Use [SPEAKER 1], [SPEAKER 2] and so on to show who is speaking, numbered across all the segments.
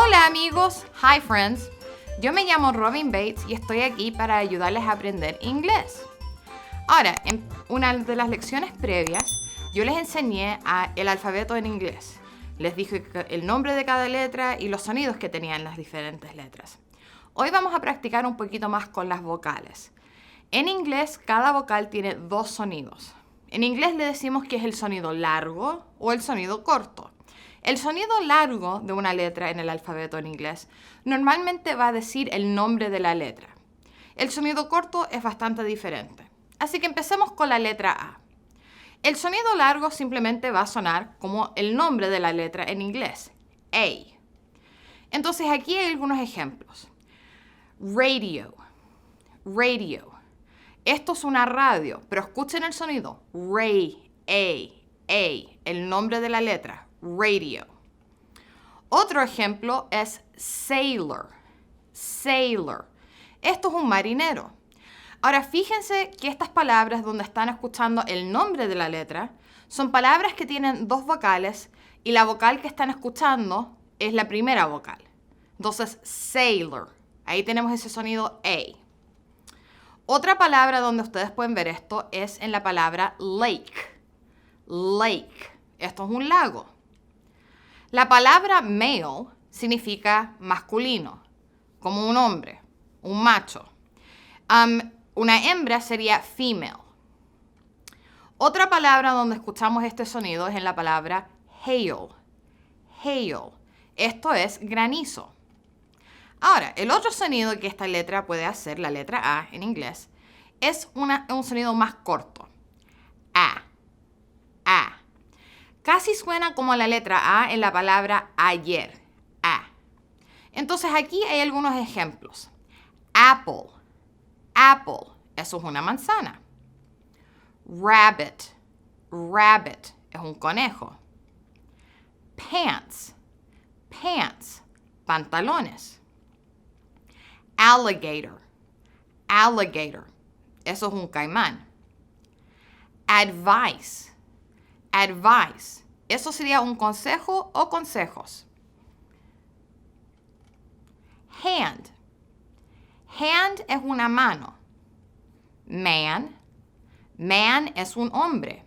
[SPEAKER 1] Hola amigos, hi friends. Yo me llamo Robin Bates y estoy aquí para ayudarles a aprender inglés. Ahora, en una de las lecciones previas, yo les enseñé el alfabeto en inglés. Les dije el nombre de cada letra y los sonidos que tenían las diferentes letras. Hoy vamos a practicar un poquito más con las vocales. En inglés, cada vocal tiene dos sonidos. En inglés le decimos que es el sonido largo o el sonido corto. El sonido largo de una letra en el alfabeto en inglés normalmente va a decir el nombre de la letra. El sonido corto es bastante diferente. Así que empecemos con la letra A. El sonido largo simplemente va a sonar como el nombre de la letra en inglés, A. Entonces aquí hay algunos ejemplos. Radio, radio. Esto es una radio, pero escuchen el sonido. Ray, A, el nombre de la letra, radio. Otro ejemplo es sailor, sailor. Esto es un marinero. Ahora fíjense que estas palabras donde están escuchando el nombre de la letra son palabras que tienen dos vocales y la vocal que están escuchando es la primera vocal. Entonces, sailor. Ahí tenemos ese sonido A. Otra palabra donde ustedes pueden ver esto es en la palabra lake. Lake. Esto es un lago. La palabra male significa masculino, como un hombre, un macho. Una hembra sería female. Otra palabra donde escuchamos este sonido es en la palabra hail. Hail. Esto es granizo. Ahora, el otro sonido que esta letra puede hacer, la letra A en inglés, es un sonido más corto. A. A. Casi suena como la letra A en la palabra ayer. A. Entonces aquí hay algunos ejemplos. Apple. Apple. Eso es una manzana. Rabbit. Rabbit. Es un conejo. Pants. Pants. Pantalones. Alligator. Alligator. Eso es un caimán. Advice. Advice. Eso sería un consejo o consejos. Hand. Hand es una mano. Man. Man es un hombre.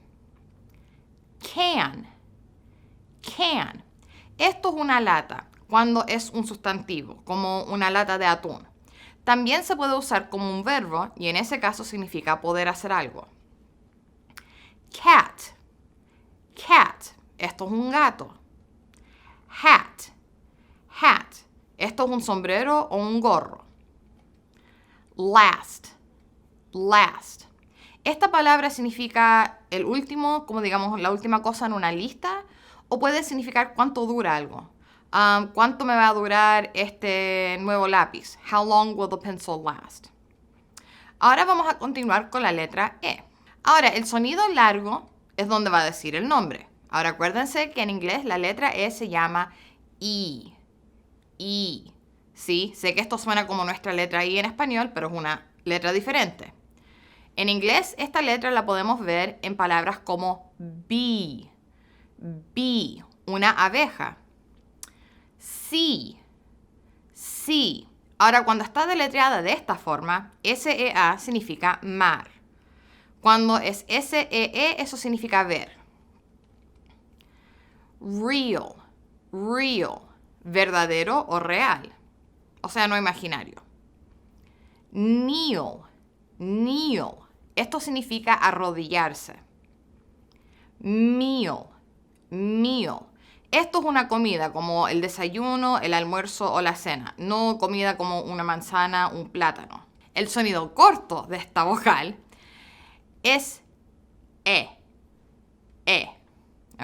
[SPEAKER 1] Can. Can. Esto es una lata cuando es un sustantivo, como una lata de atún. También se puede usar como un verbo y en ese caso significa poder hacer algo. Cat. Cat. Esto es un gato. Hat. Hat. Esto es un sombrero o un gorro. Last. Last. Esta palabra significa el último, como digamos, la última cosa en una lista, o puede significar cuánto dura algo. ¿Cuánto me va a durar este nuevo lápiz? How long will the pencil last? Ahora vamos a continuar con la letra E. Ahora, el sonido largo es donde va a decir el nombre. Ahora, acuérdense que en inglés la letra E se llama I. I. Sí, sé que esto suena como nuestra letra I en español, pero es una letra diferente. En inglés, esta letra la podemos ver en palabras como bee. Bee, una abeja. Sea. Sea. Ahora, cuando está deletreada de esta forma, S-E-A significa mar. Cuando es S-E-E, eso significa ver. Real. Real. Verdadero o real. O sea, no imaginario. Kneel. Kneel. Esto significa arrodillarse. Meal. Meal. Esto es una comida como el desayuno, el almuerzo o la cena, no comida como una manzana, un plátano. El sonido corto de esta vocal es E. E.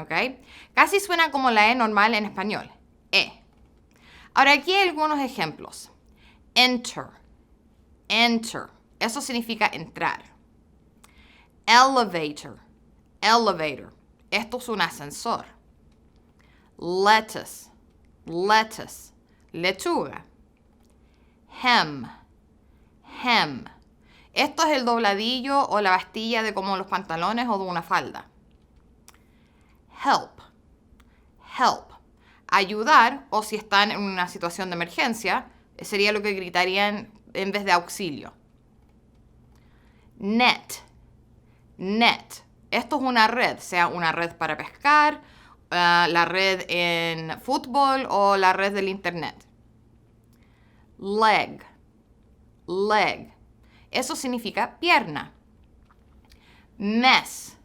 [SPEAKER 1] ¿Ok? Casi suena como la E normal en español. E. Ahora aquí hay algunos ejemplos. Enter. Enter. Eso significa entrar. Elevator. Elevator. Esto es un ascensor. Lettuce. Lettuce. Lechuga. Hem. Hem. Esto es el dobladillo o la bastilla de como los pantalones o de una falda. Help. Help. ayudar o si están en una situación de emergencia, sería lo que gritarían en vez de auxilio. Net. Net. Esto es una red, sea una red para pescar, la red en fútbol o la red del internet. Leg. Leg. Eso significa pierna. Mess.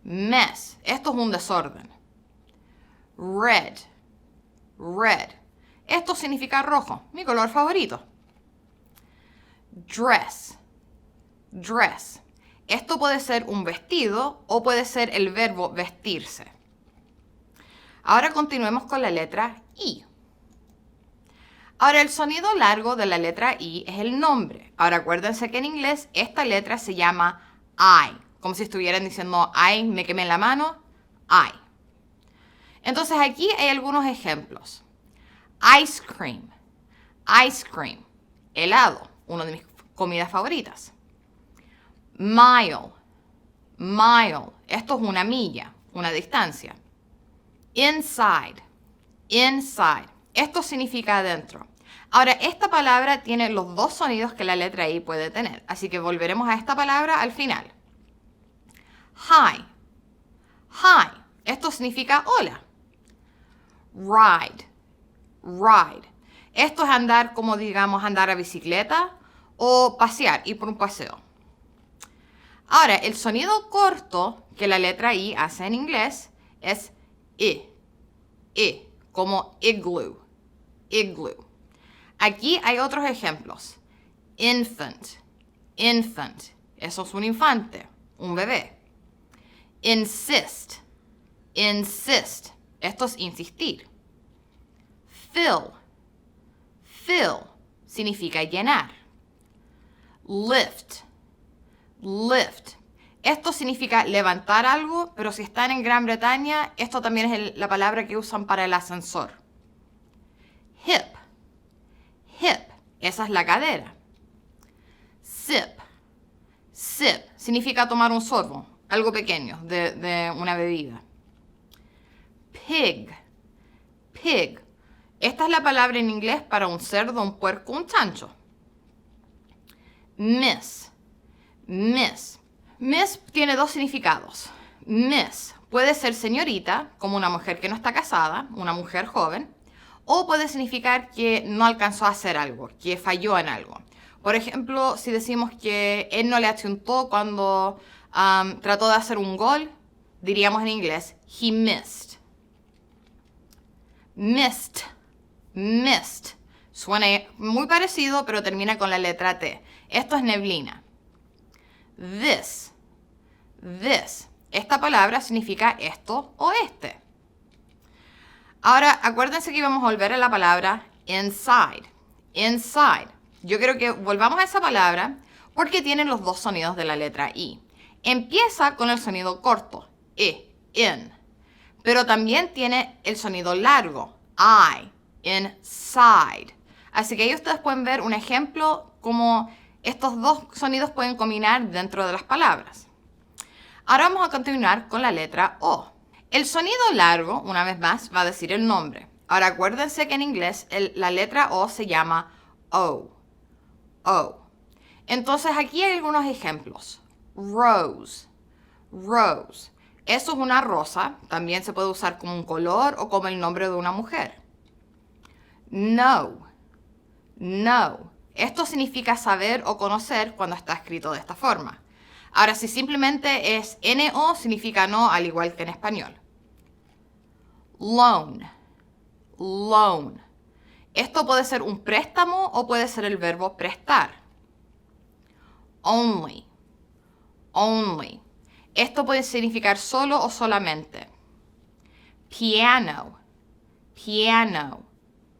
[SPEAKER 1] Mess. Esto es un desorden. Red. Red. Esto significa rojo, mi color favorito. Dress. Dress. Esto puede ser un vestido o puede ser el verbo vestirse. Ahora continuemos con la letra I. Ahora el sonido largo de la letra I es el nombre. Ahora acuérdense que en inglés esta letra se llama I. Como si estuvieran diciendo, ay, me quemé la mano, I. Entonces aquí hay algunos ejemplos. Ice cream. Ice cream. Helado. Una de mis comidas favoritas. Mile. Mile. Esto es una milla, una distancia. Inside. Inside. Esto significa adentro. Ahora, esta palabra tiene los dos sonidos que la letra I puede tener. Así que volveremos a esta palabra al final. Hi. Hi. Esto significa hola. Ride. Ride. Esto es andar, como digamos, andar a bicicleta o pasear, ir por un paseo. Ahora, el sonido corto que la letra I hace en inglés es I. I, como igloo. Igloo. Aquí hay otros ejemplos. Infant. Infant. Eso es un infante, un bebé. Insist. Insist. Esto es insistir. Fill. Fill significa llenar. Lift. Lift. Esto significa levantar algo, pero si están en Gran Bretaña, esto también es la palabra que usan para el ascensor. Hip. Hip. Esa es la cadera. Sip. Sip significa tomar un sorbo, algo pequeño de una bebida. Pig. Pig. Esta es la palabra en inglés para un cerdo, un puerco, un chancho. Miss. Miss. Miss tiene dos significados. Miss puede ser señorita, como una mujer que no está casada, una mujer joven, o puede significar que no alcanzó a hacer algo, que falló en algo. Por ejemplo, si decimos que él no le achuntó cuando trató de hacer un gol, diríamos en inglés, he missed. Missed. Missed. Suena muy parecido, pero termina con la letra T. Esto es neblina. This. This. Esta palabra significa esto o este. Ahora, acuérdense que íbamos a volver a la palabra inside. Inside. Yo quiero que volvamos a esa palabra porque tiene los dos sonidos de la letra I. Empieza con el sonido corto, in. Pero también tiene el sonido largo, I, inside. Así que ahí ustedes pueden ver un ejemplo como estos dos sonidos pueden combinar dentro de las palabras. Ahora vamos a continuar con la letra O. El sonido largo, una vez más, va a decir el nombre. Ahora acuérdense que en inglés la letra O se llama O. O. Entonces aquí hay algunos ejemplos. Rose. Rose. Eso es una rosa. También se puede usar como un color o como el nombre de una mujer. Know. Know. Esto significa saber o conocer cuando está escrito de esta forma. Ahora, si simplemente es no, significa no, al igual que en español. Loan. Loan. Esto puede ser un préstamo o puede ser el verbo prestar. Only. Only. Esto puede significar solo o solamente. Piano. Piano.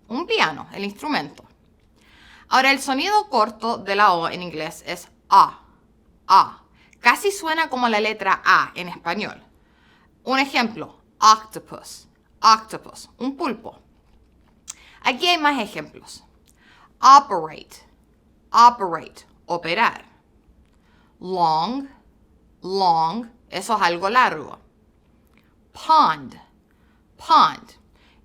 [SPEAKER 1] Un piano, el instrumento. Ahora, el sonido corto de la O en inglés es A. A. Casi suena como la letra A en español. Un ejemplo, octopus. Octopus, un pulpo. Aquí hay más ejemplos. Operate. Operate, operar. Long. Long, eso es algo largo. Pond. Pond.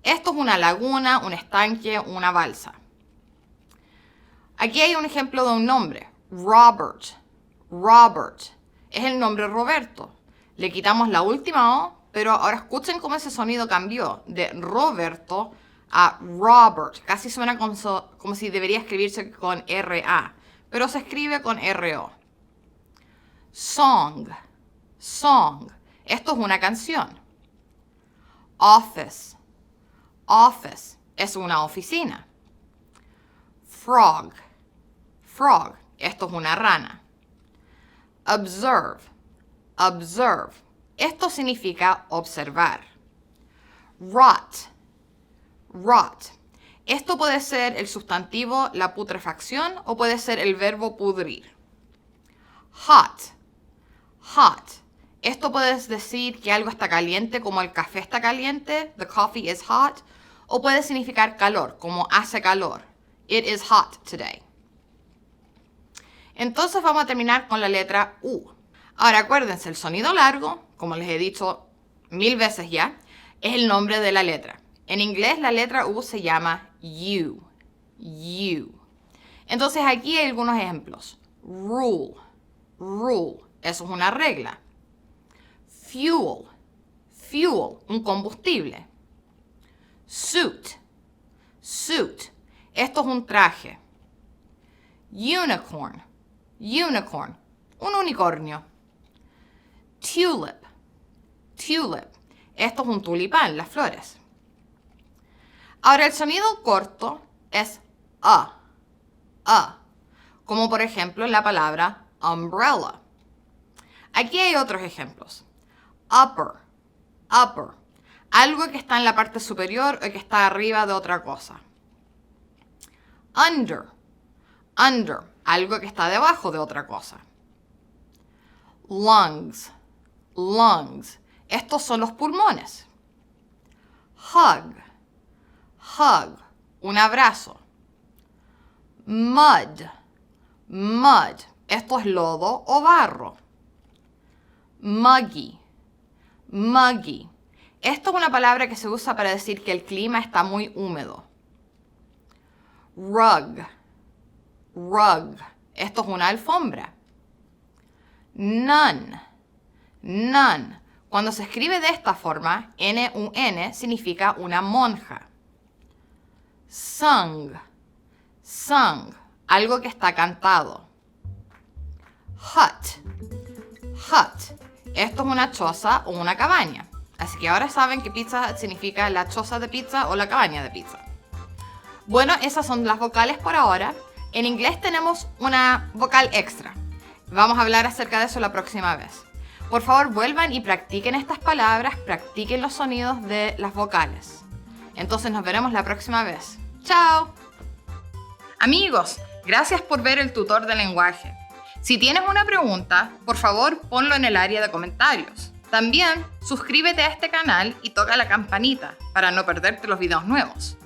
[SPEAKER 1] Esto es una laguna, un estanque, una balsa. Aquí hay un ejemplo de un nombre. Robert. Robert. Es el nombre Roberto. Le quitamos la última O, pero ahora escuchen cómo ese sonido cambió de Roberto a Robert. Casi suena como si debería escribirse con R-A, pero se escribe con R-O. Song. Song. Esto es una canción. Office. Office. Es una oficina. Frog. Frog. Esto es una rana. Observe. Observe. Esto significa observar. Rot. Rot. Esto puede ser el sustantivo, la putrefacción, o puede ser el verbo pudrir. Hot. Hot. Esto puedes decir que algo está caliente, como el café está caliente, the coffee is hot, o puede significar calor, como hace calor, it is hot today. Entonces vamos a terminar con la letra U. Ahora acuérdense, el sonido largo, como les he dicho 1000 veces ya, es el nombre de la letra. En inglés la letra U se llama U. U. Entonces aquí hay algunos ejemplos. Rule. Rule. Eso es una regla. Fuel. Fuel. Un combustible. Suit. Suit. Esto es un traje. Unicorn. Unicorn. Un unicornio. Tulip. Tulip. Esto es un tulipán, las flores. Ahora el sonido corto es a. Como por ejemplo en la palabra umbrella. Aquí hay otros ejemplos. Upper. Upper. Algo que está en la parte superior o que está arriba de otra cosa. Under. Under. Algo que está debajo de otra cosa. Lungs. Lungs. Estos son los pulmones. Hug. Hug. Un abrazo. Mud. Mud. Esto es lodo o barro. Muggy. Muggy. Esto es una palabra que se usa para decir que el clima está muy húmedo. Rug. Rug. Esto es una alfombra. Nun. Nun. Cuando se escribe de esta forma, N-U-N, significa una monja. Sung. Sung. Algo que está cantado. Hut. Hut. Esto es una choza o una cabaña. Así que ahora saben que Pizza Hut significa la choza de pizza o la cabaña de pizza. Bueno, esas son las vocales por ahora. En inglés tenemos una vocal extra. Vamos a hablar acerca de eso la próxima vez. Por favor, vuelvan y practiquen estas palabras, practiquen los sonidos de las vocales. Entonces nos veremos la próxima vez. ¡Chao! Amigos, gracias por ver el tutor de lenguaje. Si tienes una pregunta, por favor ponlo en el área de comentarios. También suscríbete a este canal y toca la campanita para no perderte los videos nuevos.